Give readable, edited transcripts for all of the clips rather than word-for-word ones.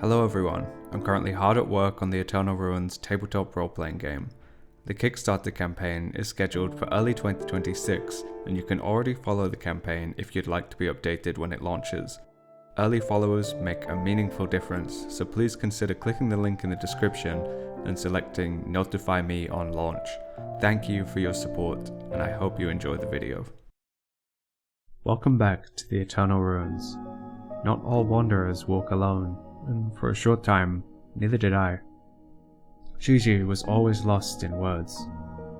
Hello everyone, I'm currently hard at work on the Eternal Ruins tabletop role-playing game. The Kickstarter campaign is scheduled for early 2026, and you can already follow the campaign if you'd like to be updated when it launches. Early followers make a meaningful difference, so please consider clicking the link in the description and selecting Notify Me on launch. Thank you for your support, and I hope you enjoy the video. Welcome back to the Eternal Ruins. Not all wanderers walk alone, and for a short time, neither did I. Gigi was always lost in words.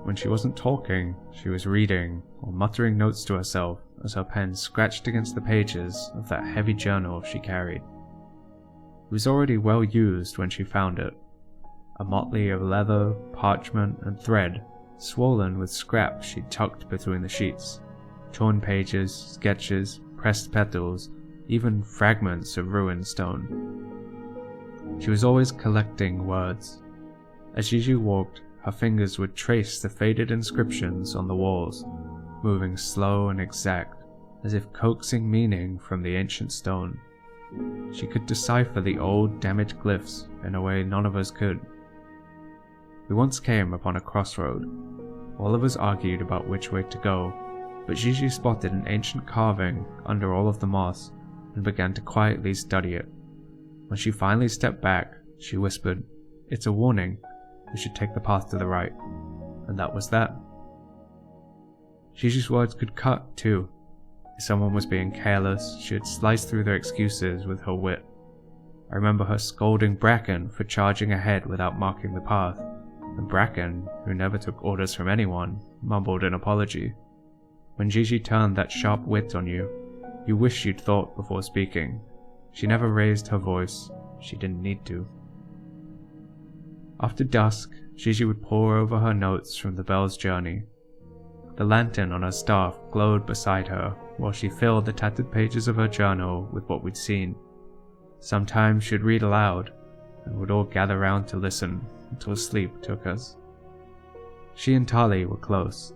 When she wasn't talking, she was reading or muttering notes to herself as her pen scratched against the pages of that heavy journal she carried. It was already well used when she found it, a motley of leather, parchment, and thread, swollen with scraps she'd tucked between the sheets, torn pages, sketches, pressed petals, even fragments of ruined stone. She was always collecting words. As Gigi walked, her fingers would trace the faded inscriptions on the walls, moving slow and exact, as if coaxing meaning from the ancient stone. She could decipher the old, damaged glyphs in a way none of us could. We once came upon a crossroad. All of us argued about which way to go, but Gigi spotted an ancient carving under all of the moss and began to quietly study it. When she finally stepped back, she whispered, "It's a warning. We should take the path to the right." And that was that. Gigi's words could cut, too. If someone was being careless, she would slice through their excuses with her wit. I remember her scolding Bracken for charging ahead without marking the path, and Bracken, who never took orders from anyone, mumbled an apology. When Gigi turned that sharp wit on you, you wished you'd thought before speaking. She never raised her voice. She didn't need to. After dusk, Gigi would pore over her notes from the Bell's journey. The lantern on her staff glowed beside her while she filled the tattered pages of her journal with what we'd seen. Sometimes she'd read aloud, and we'd all gather round to listen until sleep took us. She and Tali were close.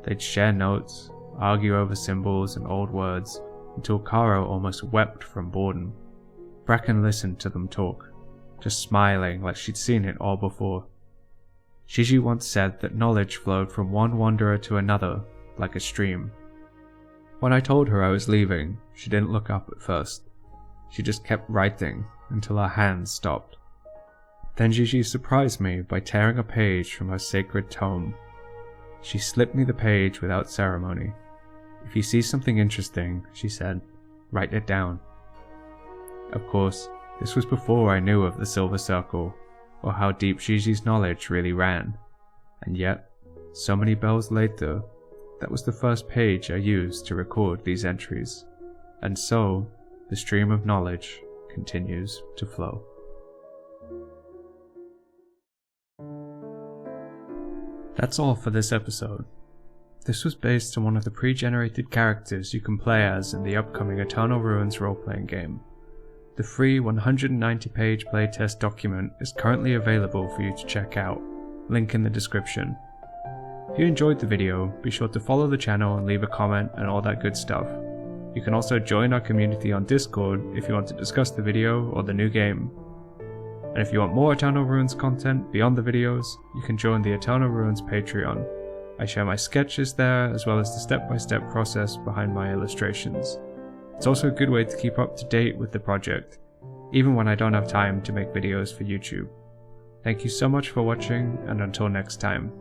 They'd share notes, argue over symbols and old words, until Caro almost wept from boredom. Bracken listened to them talk, just smiling like she'd seen it all before. Gigi once said that knowledge flowed from one wanderer to another like a stream. When I told her I was leaving, she didn't look up at first. She just kept writing until her hands stopped. Then Gigi surprised me by tearing a page from her sacred tome. She slipped me the page without ceremony. "If you see something interesting," she said, "write it down." Of course, this was before I knew of the Silver Circle, or how deep Gigi's knowledge really ran. And yet, so many bells later, that was the first page I used to record these entries. And so, the stream of knowledge continues to flow. That's all for this episode. This was based on one of the pre-generated characters you can play as in the upcoming Eternal Ruins role-playing game. The free 190-page playtest document is currently available for you to check out, link in the description. If you enjoyed the video, be sure to follow the channel and leave a comment and all that good stuff. You can also join our community on Discord if you want to discuss the video or the new game. And if you want more Eternal Ruins content beyond the videos, you can join the Eternal Ruins Patreon. I share my sketches there, as well as the step-by-step process behind my illustrations. It's also a good way to keep up to date with the project, even when I don't have time to make videos for YouTube. Thank you so much for watching, and until next time.